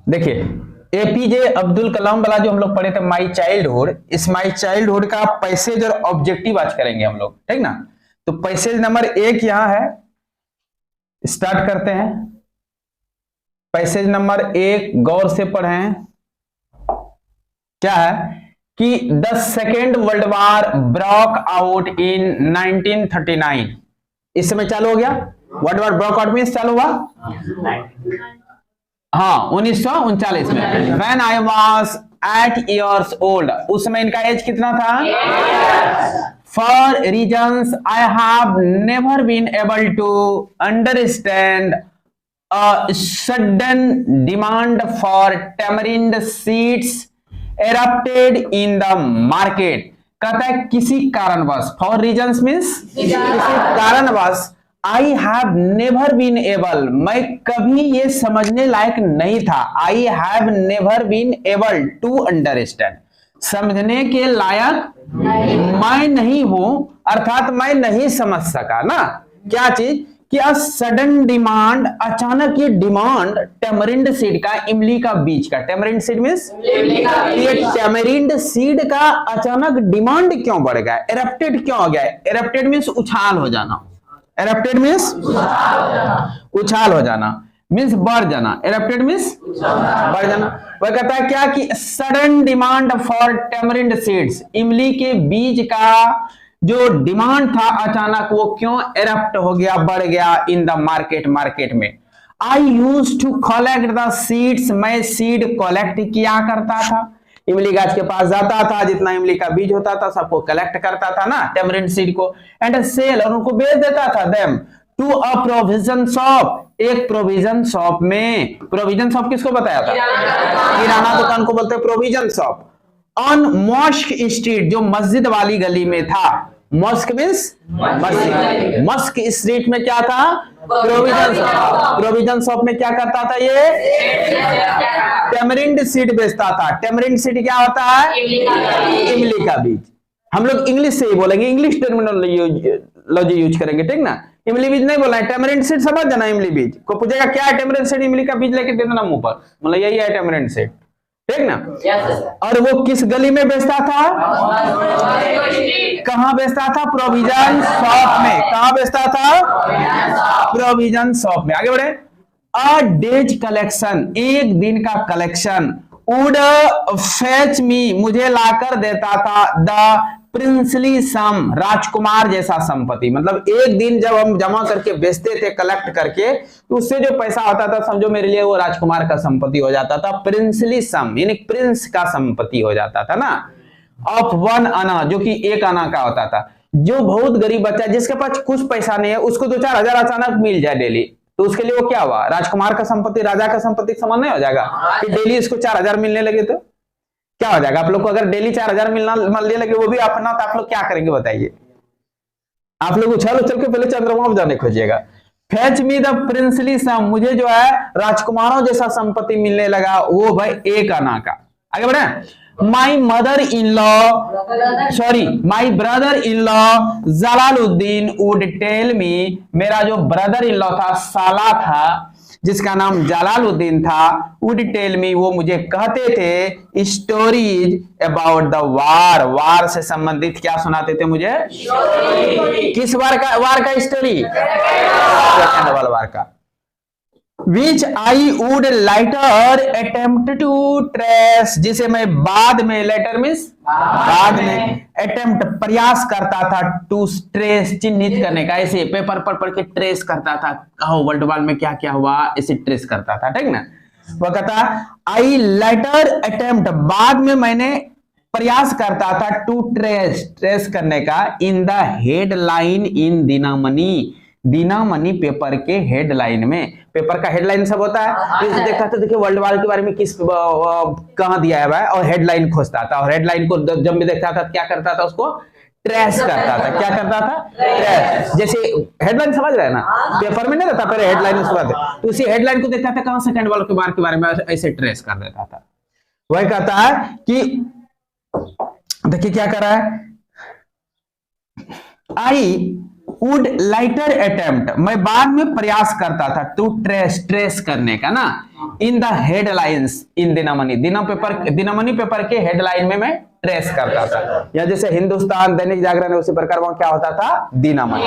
देखिए एपीजे अब्दुल कलाम वाला जो हम लोग पढ़े थे माई चाइल्डहुड, इस माई चाइल्डहुड का पैसेज और ऑब्जेक्टिव आज करेंगे हम लोग, ठीक ना। तो पैसेज नंबर 1 यहां है, स्टार्ट करते हैं। पैसेज नंबर 1 गौर से पढ़ें। क्या है कि the second world war broke out in 1939। इस समय चालू हो गया world war, broke out means चालू हुआ हाँ 1939 में। When I was 8 years old, उस समय इनका एज कितना था? For reasons I have never been able to understand a sudden demand for tamarind seeds erupted in the market। कहता है किसी कारणवश, फॉर रीजंस मीन्स किसी कारणवश, I have never been able, मैं कभी ये समझने लायक नहीं था। I have never been able to understand, समझने के लायक मैं नहीं हूं, अर्थात मैं नहीं समझ सका ना क्या चीज कि सडन डिमांड, अचानक ये डिमांड टेमरिंड सीड का, इमली का बीज का, टेमरिंड सीड मींस ये टेमरिंड सीड का अचानक डिमांड क्यों बढ़ गया, एरप्टेड क्यों हो गया? एरप्टेड मींस उछाल हो जाना, एरप्टेड मींस उछाल हो जाना, मींस बढ़ जाना, एरप्टेड मींस बढ़ जाना। वह कहता है क्या कि sudden demand for tamarind seeds, इमली के बीज का जो डिमांड था अचानक वो क्यों एरप्ट हो गया, बढ़ गया इन द मार्केट, मार्केट में। I use to collect the seeds, मैं सीड कलेक्ट किया करता था, इमली गाछ के पास जाता था, जितना इमली का बीज होता था सबको कलेक्ट करता था ना टेमरिंड सीड को, एंड सेल, और उनको बेच देता था them to a provision shop, एक प्रोविजन शॉप में। प्रोविजन शॉप किसको बताया था? किराना दुकान को बोलते हैं provision shop. On mosque street, जो मस्जिद वाली गली में था, मॉस्क मींस मस्जिद, मस्क स्ट्रीट में क्या था? Provision shop. प्रोविजन शॉप में क्या करता था ये? टेमरिंड सीड बेचता था। टेमरिंड सीड क्या होता है? इमली का बीज। हम लोग इंग्लिश से ही बोलेंगे, इंग्लिश टर्मिनोलॉजी यूज करेंगे, ठीक ना। इमली बीज नहीं बोलना है, टेमरिंड सीड समझ जाना। इमली बीज को पूछेगा क्या है टेमरिंड सीड, इमली का बीज लेके दे देना मुंह पर, मतलब यही है टेमरिंड सीड, ठीक ना। और वो किस गली में बेचता था? कहां बेचता था? प्रोविजन शॉप में। कहां बेचता था? प्रोविजन शॉप में। आगे बढ़े। अ डेज कलेक्शन, एक दिन का कलेक्शन, वुड फेच मी, मुझे लाकर देता था, द प्रिंसली सम, राजकुमार जैसा संपत्ति। मतलब एक दिन जब हम जमा करके बेचते थे कलेक्ट करके, तो उससे जो पैसा आता था समझो मेरे लिए वो राजकुमार का संपत्ति हो जाता था। प्रिंसली सम यानी प्रिंस का संपत्ति हो जाता था ना। ऑफ 1 आना, जो कि 1 आना का होता था। जो बहुत गरीब बच्चा जिसके पास कुछ पैसा नहीं है, उसको 2-4 हजार अचानक मिल जाए डेली, तो उसके लिए वो क्या हुआ? राजकुमार का संपत्ति, राजा का संपत्ति समान नहीं हो जाएगा कि डेली इसको 4 हजार मिलने लगे तो क्या हो जाएगा? आप लोग को अगर डेली 4 हजार मिलने लगे, वो भी अपना, तो आप लोग क्या करेंगे बताइए? आप लोग उछल के पहले चंद्रमा में जाने खोजिएगा। फेच मी द प्रिंसली सम, मुझे जो है राजकुमारों जैसा संपत्ति मिलने लगा, वो भाई 1 आना का। आगे बढ़े। My mother in law, sorry my brother in law Jalaluddin would tell me, मेरा जो ब्रदर इन लॉ था, साला था, जिसका नाम जलालुद्दीन था, वुड टेल मी, वो मुझे कहते थे, स्टोरीज अबाउट द वार, वार से संबंधित क्या सुनाते थे मुझे? किस वार का स्टोरी? सेकंड वर्ल्ड वार का। Which I would later attempt to trace, जिसे मैं बाद में, लेटर मींस बाद में, अटेम्प्ट प्रयास करता था, टू ट्रेस चिन्हित करने का, ऐसे पेपर पर पढ़ के ट्रेस करता था, कहो वर्ल्ड वार में क्या क्या हुआ, ऐसे ट्रेस करता था, ठीक ना। वो कहता आई लेटर अटेम्प्ट, बाद में मैंने प्रयास करता था, टू ट्रेस करने का, in the headline in Dinamani, Dinamani paper के हेडलाइन में। पेपर का हेडलाइन सब होता है, देखता था, देखिए वर्ल्ड वार के बारे में किस कहां दिया है, और हेडलाइन खोजता था, और हेडलाइन को जब भी देखता था क्या करता था, उसको ट्रेस करता था। क्या करता था? ट्रेस। जैसे हेडलाइन समझ रहे हैं ना, पेपर में नहीं रहता पहले हेडलाइन, उसके बाद तो उसी हेडलाइन को देखता था, कहां सेकंड वर्ल्ड वार के बारे में ऐसे ट्रेस कर देता था। वही कहता है कि देखिए क्या कर रहा है, आई वुड लाइटर अटेम्प्ट, मैं बाद में प्रयास करता था, टू ट्रेस करने का ना, in the headlines in Dinmani, Dinmani paper के हेडलाइन में मैं ट्रेस करता था, या जैसे हिंदुस्तान, दैनिक जागरण है, उसी प्रकार वहां क्या होता था, दिनमणि।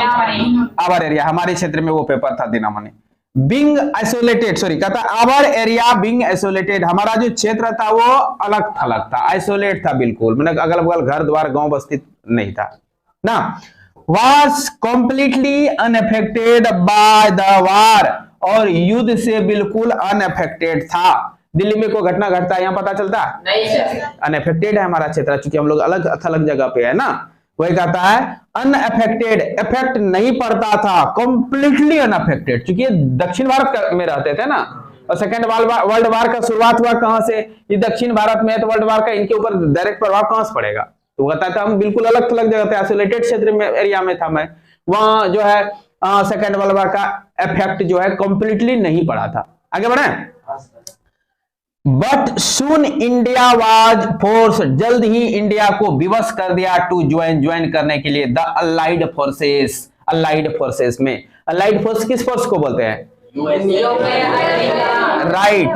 आवर एरिया, हमारे क्षेत्र में वो पेपर था दिनमणि। बिंग आइसोलेटेड, सॉरी कहता आवर एरिया बिंग आइसोलेटेड, हमारा जो क्षेत्र था वो अलग थलग था, आइसोलेट था बिल्कुल, मतलब अगल बगल घर द्वार गांव बस्ती नहीं था ना। was completely unaffected by the war, और युद्ध से बिल्कुल अनअफेक्टेड था। दिल्ली में कोई घटना घटता है यहाँ पता चलता नहीं, अनअफेक्टेड है हमारा क्षेत्र, चूंकि हम लोग अलग थलग जगह पे है ना। वही कहता है अनअफेक्टेड, इफेक्ट नहीं पड़ता था, कंप्लीटली अनअफेक्टेड, चूंकि दक्षिण भारत में रहते थे ना, और सेकेंड वर्ल्ड वार का शुरुआत हुआ कहां से, ये दक्षिण भारत में है, तो वर्ल्ड वार का इनके ऊपर डायरेक्ट प्रभाव कहां से पड़ेगा, तो कहता था हम बिल्कुल अलग थलग जगह थे, आइसोलेटेड क्षेत्र में एरिया में था मैं, वहां जो है सेकेंड वर्ल्ड वार का इफेक्ट जो है कंप्लीटली नहीं पड़ा था। आगे बढ़े। But soon India was force, जल्द ही इंडिया को विवश कर दिया, टू ज्वाइन करने के लिए the allied forces, allied forces में, अलाइड फोर्स किस फोर्स को बोलते हैं, राइट,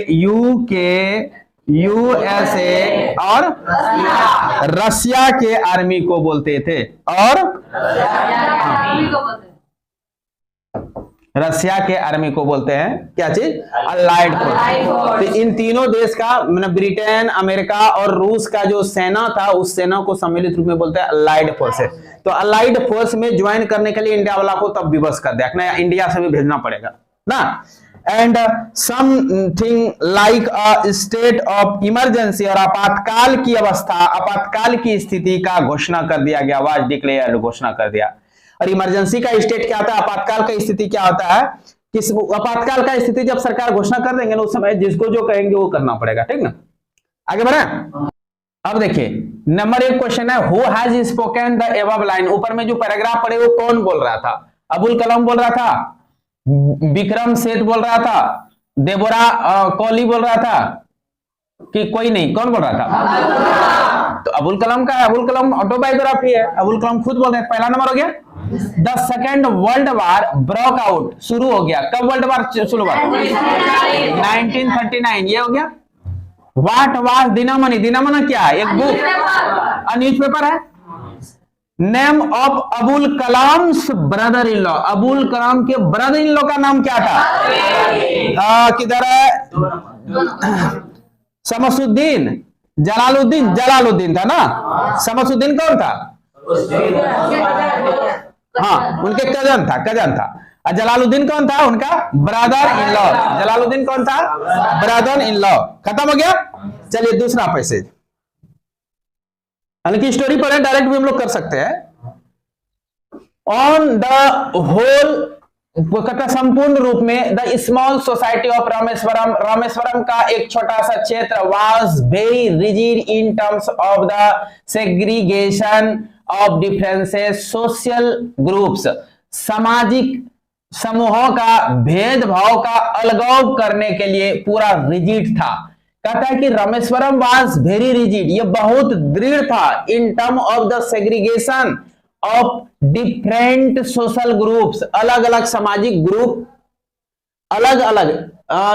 यूके यूएसए और रशिया के आर्मी को बोलते थे, और रशिया के आर्मी को बोलते हैं क्या चीज, अलाइड फोर्स। तो इन तीनों देश का, मतलब ब्रिटेन, अमेरिका और रूस का जो सेना था, उस सेना को सम्मिलित रूप में बोलते हैं अलाइड फोर्सेस। तो अलाइड फोर्स में ज्वाइन करने के लिए इंडिया वाला को तब विवश कर दिया, इंडिया से भी भेजना पड़ेगा ना। And something like a state of emergency, और आपातकाल की अवस्था, आपातकाल की स्थिति का घोषणा कर दिया गया, वाज डिक्लेयर्ड, घोषणा कर दिया। और इमरजेंसी का स्टेट क्या होता है, आपातकाल का स्थिति क्या होता है, किस आपातकाल का स्थिति जब सरकार घोषणा कर देंगे ना, उस समय जिसको जो कहेंगे वो करना पड़ेगा, ठीक ना। आगे बढ़े। अब देखिए नंबर 1 क्वेश्चन है, who has spoken the above line, ऊपर में जो पैराग्राफ पढ़े वो कौन बोल रहा था, अबुल कलाम बोल रहा था, विक्रम सेठ बोल रहा था, देबोरा कौली बोल रहा था, कि कोई नहीं, कौन बोल रहा था, तो अबुल कलाम का, अबुल कलाम ऑटोबायोग्राफी है, अबुल कलाम खुद बोल रहे हैं। पहला नंबर हो गया, the second world war broke out, शुरू हो गया, कब वर्ल्ड वार शुरू हुआ, 1939, ये हो गया। व्हाट वाज दिनमणि, दिनमणि क्या है, एक बुक, न्यूज़पेपर है। Name of Abul Kalam brother in law, Abul Kalam के ब्रदर इन लॉ का नाम क्या था, किधर है, शमसुद्दीन, जलालुद्दीन, जलालुद्दीन था ना, शमसुद्दीन कौन था, हाँ उनके कजन था, और जलालुद्दीन कौन था, उनका ब्रदर इन लॉ, जलालुद्दीन कौन था, ब्रदर इन लॉ। खत्म हो गया। चलिए दूसरा पैसेज, हल्की स्टोरी पढ़े, डायरेक्ट भी हम लोग कर सकते हैं। ऑन द होल, कहता संपूर्ण रूप में, the small society of Rameswaram, Rameswaram का एक छोटा सा क्षेत्र, was very rigid in terms of the segregation of differences, social groups, सामाजिक समूहों का भेदभाव का अलगाव करने के लिए पूरा रिजिड था। कहता है कि रामेश्वरम वाज वेरी रिजिड, ये बहुत दृढ़ था, in term of the segregation of different social groups, अलग अलग सामाजिक ग्रुप, अलग अलग,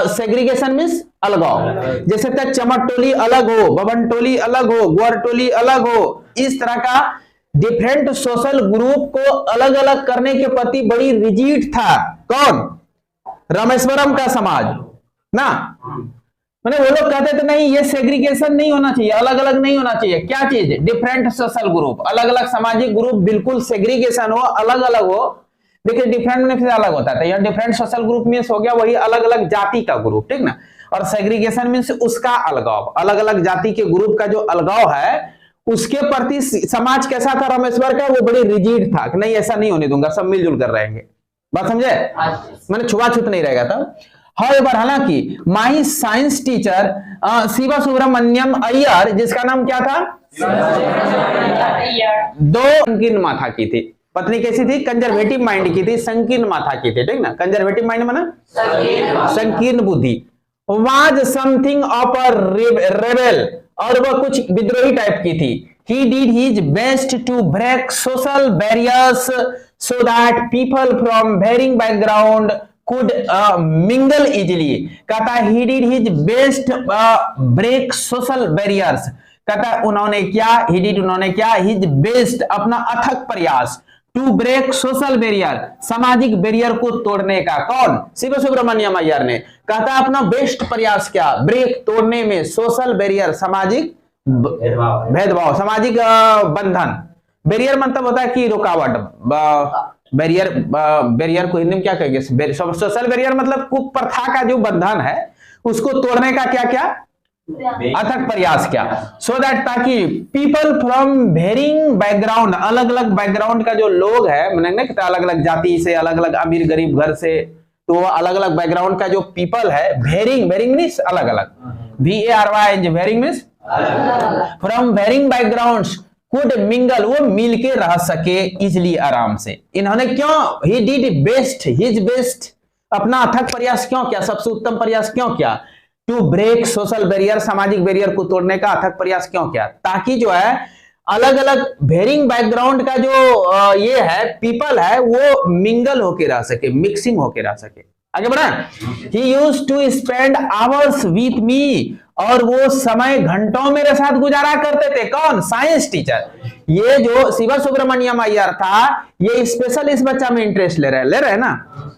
सेग्रीगेशन मीन्स अलगाव, जैसे तक चमट टोली अलग हो, बबन टोली अलग हो, ग्वार टोली अलग हो, इस तरह का डिफरेंट सोशल ग्रुप को अलग अलग करने के प्रति बड़ी रिजिड था। कौन, रामेश्वरम का समाज ना, मैंने वो लोग कहते थे नहीं ये सेग्रीगेशन नहीं होना चाहिए, अलग अलग नहीं होना चाहिए, क्या चीज, डिफरेंट सोशल ग्रुप, अलग अलग सामाजिक ग्रुप, बिल्कुल सेग्रीगेशन हो, अलग अलग हो। देखिए डिफरेंट में फिर अलग होता है, यह डिफरेंट सोशल ग्रुप मीन्स हो गया वही अलग अलग जाति का ग्रुप, ठीक ना, और सेग्रीगेशन मीन्स उसका अलगाव, अलग अलग जाति के ग्रुप का जो अलगाव है उसके प्रति समाज कैसा था रामेश्वर का, वो बड़ी रिजिड था कि नहीं ऐसा नहीं होने दूंगा, सब मिलजुल कर रहेंगे, बात समझे, मैंने छुआछूत नहीं रहेगा तब। हाउएवर, हालांकि my science teacher Shiva Subramania Iyer, जिसका नाम क्या था, दो संकीर्ण माथा की थी, पत्नी कैसी थी, कंजर्वेटिव माइंड की थी, संकीर्ण माथा की थी, ठीक ना, कंजर्वेटिव माइंड माना संकीर्ण बुद्धि, was something of a rebel, और वह कुछ विद्रोही टाइप की थी, he did his best to break social barriers so that people from varying background could mingle easily। कहता है he did his best break social barriers। कहता है उन्होंने क्या, उन्होंने क्या, his best अपना अथक प्रयास, टू ब्रेक सोशल बैरियर सामाजिक बैरियर को तोड़ने का। कौन? शिव सुब्रमण्यम अय्यर ने। कहता है अपना बेस्ट प्रयास क्या, ब्रेक तोड़ने में सोशल बैरियर सामाजिक भेदभाव, सामाजिक बंधन। बैरियर मतलब होता है कि रुकावट, बैरियर, बैरियर को हिंदी में क्या कहेंगे, सोशल बैरियर मतलब कुप्रथा का जो बंधन है उसको तोड़ने का क्या क्या अथक प्रयास क्या, सो दैट ताकि पीपल फ्रॉम वेरिंग बैकग्राउंड, अलग अलग बैकग्राउंड का जो लोग है, मैंने अलग अलग जाति से, अलग अलग अमीर गरीब घर से, तो अलग अलग बैकग्राउंड का जो पीपल है, वेरिंग, वेरिंग मीन्स अलग अलग, VARY, varying means from varying backgrounds could mingle, वो मिल के रह सके इजिली, आराम से। इन्होंने क्यों, he did best, his best, अपना अथक प्रयास क्यों किया, सबसे उत्तम प्रयास क्यों किया, टू ब्रेक सोशल बैरियर, सामाजिक बैरियर को तोड़ने का अथक प्रयास क्यों किया, ताकि जो है अलग अलग वेरिंग बैकग्राउंड का जो ये है पीपल है वो मिंगल होके रह सके, मिक्सिंग होके रह सके। आगे बढ़ा, he used to spend hours with me, और वो समय घंटों मेरे साथ गुजारा करते थे। कौन? Science teacher. ये जो शिव सुब्रमण्यम अय्यर था, ये स्पेशल इस बच्चा में इंटरेस्ट ले रहे हैं ना,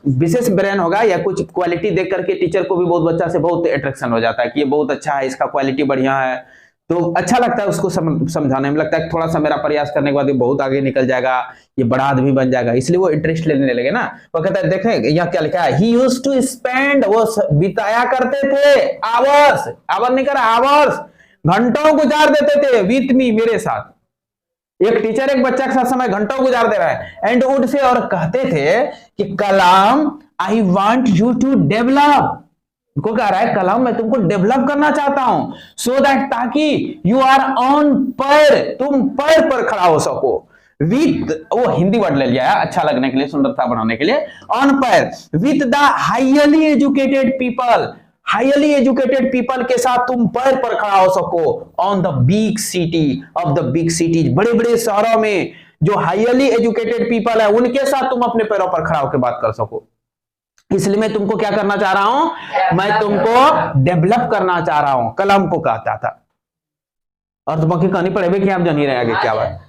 विशेष ब्रेन होगा या कुछ क्वालिटी देख करके टीचर को भी बहुत बच्चा से बहुत अट्रैक्शन हो जाता है कि ये बहुत अच्छा है, इसका क्वालिटी बढ़िया है, तो अच्छा लगता है उसको समझाने में, लगता है थोड़ा सा मेरा प्रयास करने के बाद ये बहुत आगे निकल जाएगा, ये बड़ा आदमी बन जाएगा, इसलिए वो इंटरेस्ट लेने लगे ना। वो कहता है देखें यहाँ क्या लिखा है, ही यूज्ड टू स्पेंड, वो बिताया करते थे, आवर्स, आवर नहीं करा, आवर्स, घंटों गुजार देते थे, विथ मी, मेरे साथ। एक टीचर एक बच्चा के साथ समय घंटों गुजार दे रहा है। एंड वुड से, और कहते थे कि Kalam I want you to develop, को कह रहा है कलाम मैं तुमको डेवलप करना चाहता हूं, सो दैट ताकि यू आर ऑन पैर, तुम पैर पर खड़ा हो सको, विथ, वो हिंदी वर्ड ले लिया है अच्छा लगने के लिए, सुंदरता बढ़ाने के लिए, ऑन पैर with the highly educated people, highly educated people के साथ तुम पैर पर खड़ा हो सको, on the big city of the big cities, बड़े बड़े शहरों में जो हाईली एजुकेटेड पीपल है उनके साथ तुम अपने पैरों पर खड़ा होकर बात कर सको। इसलिए मैं तुमको क्या करना चाह रहा हूं, मैं तुमको डेवलप करना चाह रहा हूं, कलाम को कहता था। और तुम की कहानी पढ़े कि आप जान ही रहे आगे क्या बात।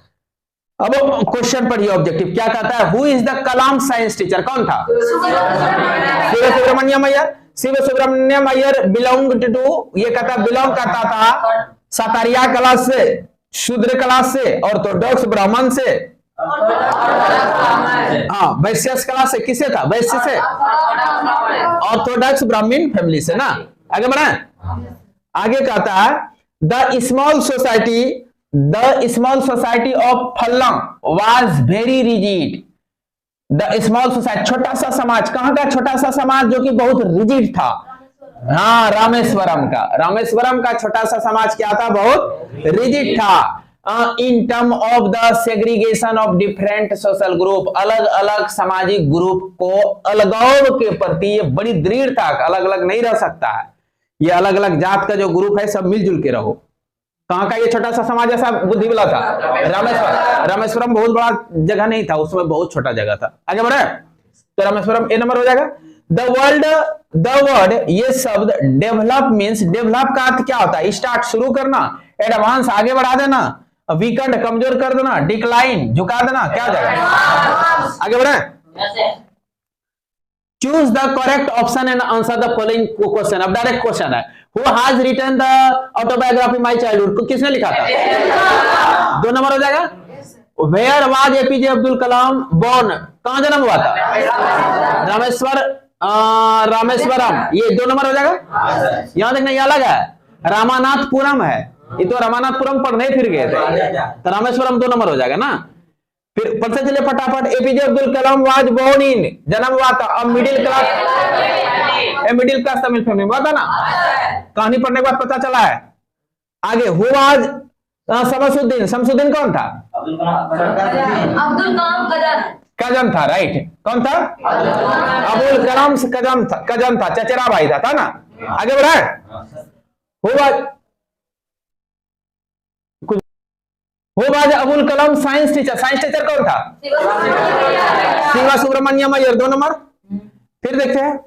अब क्वेश्चन पढ़िए, ऑब्जेक्टिव क्या कहता है, who is the Kalam science teacher, कौन था? शिव सुब्रमण्यम अय्यर। शिव सुब्रमण्यम अय्यर बिलोंग टू, ये कहता बिलोंग करता था सातारिया क्लास से, शूद्र क्लास से, ऑर्थोडॉक्स ब्राह्मण से, हाँ वैश्य क्लास से, किसे था? वैश्य से, ऑर्थोडॉक्स ब्राह्मण फैमिली से ना। आगे बढ़े, आगे कहता है द स्मॉल सोसाइटी ऑफ फल्लम was very rigid, the small society, छोटा सा समाज, कहां का छोटा सा समाज जो कि बहुत रिजिड था, हाँ रामेश्वरम का, रामेश्वरम का छोटा सा समाज क्या था? बहुत रिजिड था। In term of the segregation of different social group, अलग अलग सामाजिक ग्रुप को अलगाव के प्रति ये बड़ी दृढ़ था, अलग अलग नहीं रह सकता है, ये अलग अलग जात का जो ग्रुप है सब मिलजुल के रहो। कहां का ये छोटा सा समाज ऐसा बुद्धि वाला था? रामेश्वरम। रामेश्वरम बहुत बड़ा जगह नहीं था, उसमें बहुत छोटा जगह था। आगे बढ़े, तो रामेश्वरम ए नंबर हो जाएगा। द वर्ड, ये शब्द डेवलप मीन्स, डेवलप का अर्थ क्या होता है? स्टार्ट, शुरू करना, एडवांस, आगे बढ़ा देना, वीकेंड, कमजोर कर देना, डिक्लाइन, झुका देना, क्या हो जाएगा? आगे बढ़े, choose the correct option and answer the following question. अब डायरेक्ट क्वेश्चन है, who has written the autobiography my childhood, किसने लिखा था? 2 नंबर हो जाएगा। Where was APJ Abdul Kalam born, कहां जन्म हुआ था? रामेश्वरम, ये 2 नंबर हो जाएगा। यहां देखना, ये अलग है, रामानाथपुरम है, ये तो रामानाथपुरम पढ़ने फिर गए थे, तो रामेश्वरम 2 नंबर हो जाएगा ना। फिर पढ़ते चले फटाफट, APJ Abdul Kalam was born in, जन्म हुआ था मिडिल क्लास तमिल फैमिली में, था ना, कहानी पढ़ने के बाद पता चला है। आगे, हु वाज शमसुद्दीन कौन था? अब्दुल कलाम कजन था, राइट, कौन था? अब्दुल कलाम कजन था, चचेरा भाई था ना। आगे बढ़ा, who was, Who was Abul Kalam science teacher कौन था? शिवा सुब्रमण्यम अय्यर, 2 नंबर। फिर देखते हैं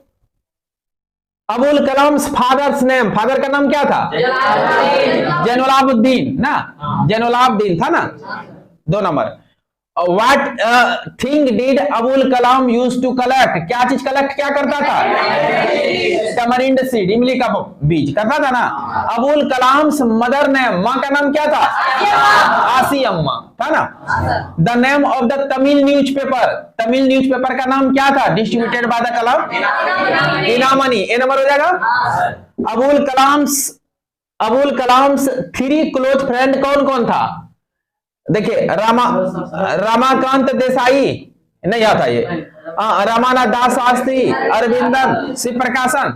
Abul Kalam father's name, father का नाम क्या था? जैनुलाब्दीन ना, जैनुलाब्दीन था ना, 2 नंबर। What thing did Abul Kalam use to collect, क्या चीज कलेक्ट क्या करता था? टमरिंड सीड, इमली का बीज करता था ना। अबुल कलाम मदर नेम, माँ का नाम क्या था? आसी अम्मा था ना। The name of the Tamil newspaper, Tamil newspaper का नाम क्या था? डिस्ट्रीब्यूटेड बाय द कलाम, इनामनी, ए नंबर हो जाएगा। अबुल कलाम्स 3 क्लोज फ्रेंड कौन कौन था? देखिए रमाकांत देसाई नहीं आता ये, रामानाथ दास शास्त्री, अरविंदन, शिव प्रकाशन,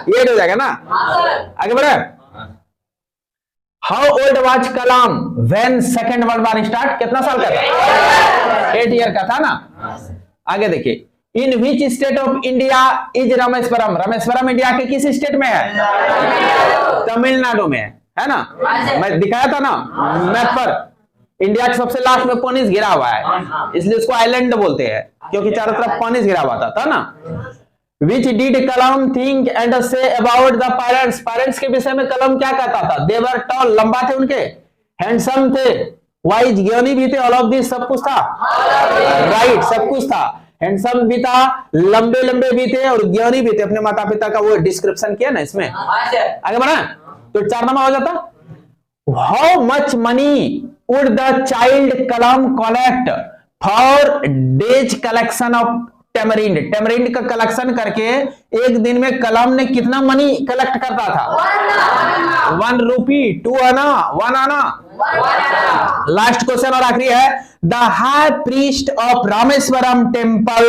ये हो जाएगा ना। आगे बढ़े। How old was Kalam when second world war start, कितना साल का था? 8 ईयर का था ना। आगे देखिए in which state of India is Rameswaram, Rameswaram India के किस स्टेट में है? तमिलनाडु में है ना। मैं दिखाया था ना मैप पर, इंडिया के सबसे लास्ट में पानी घिरा हुआ है, इसलिए उसको आइलैंड बोलते हैं, क्योंकि चारों तरफ पानी घिरा हुआ था ना। Which did Kalam think and say about the parents, parents के विषय में कलाम क्या कहता था? They were tall, लंबा थे उनके, हैंडसम थे, वाइज ज्ञानी भी थे, ऑल ऑफ दिस सब कुछ था, राइट सब कुछ था। हैंडसम भी था, लंबे लंबे भी थे और ज्ञानी भी थे। अपने माता पिता का वो डिस्क्रिप्शन किया ना इसमें। आगे बढ़ा तो 4 नंबर हो जाता। How much money would the child Kalam collect for days collection of tamarind, tamarind का कलेक्शन करके एक दिन में कलाम ने कितना मनी कलेक्ट करता था? 1 रुपी, 2 आना, 1 आना। लास्ट क्वेश्चन और आखिरी है। The high priest of Rameswaram temple,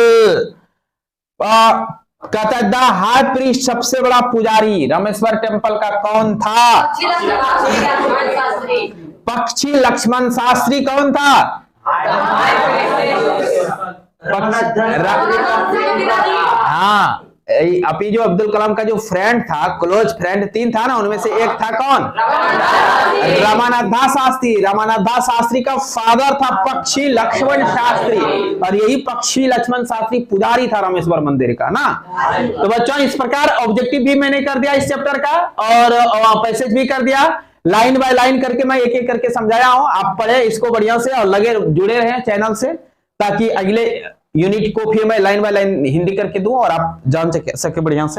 कहता है द हाई प्रीस्ट सबसे बड़ा पुजारी रामेश्वर टेम्पल का कौन था? पक्षी लक्ष्मण शास्त्री कौन था? हाँ, अभी जो अब्दुल कलाम का जो फ्रेंड था, क्लोज फ्रेंड 3 था ना, उनमें से एक था कौन? रामानाथ दास शास्त्री। रामानाथ दास शास्त्री का फादर था पक्षी लक्ष्मण शास्त्री, और यही पक्षी लक्ष्मण शास्त्री पुजारी था रामेश्वर मंदिर का ना। तो बच्चों इस प्रकार ऑब्जेक्टिव भी मैंने कर दिया इस चैप्टर का, और पैसेज भी कर दिया, लाइन बाय लाइन करके मैं एक एक करके समझाया हूं। आप पढ़े इसको बढ़िया से और लगे जुड़े रहें चैनल से, ताकि अगले यूनिट को फिर मैं लाइन बाय लाइन हिंदी करके दूं और आप जान सके बढ़िया से।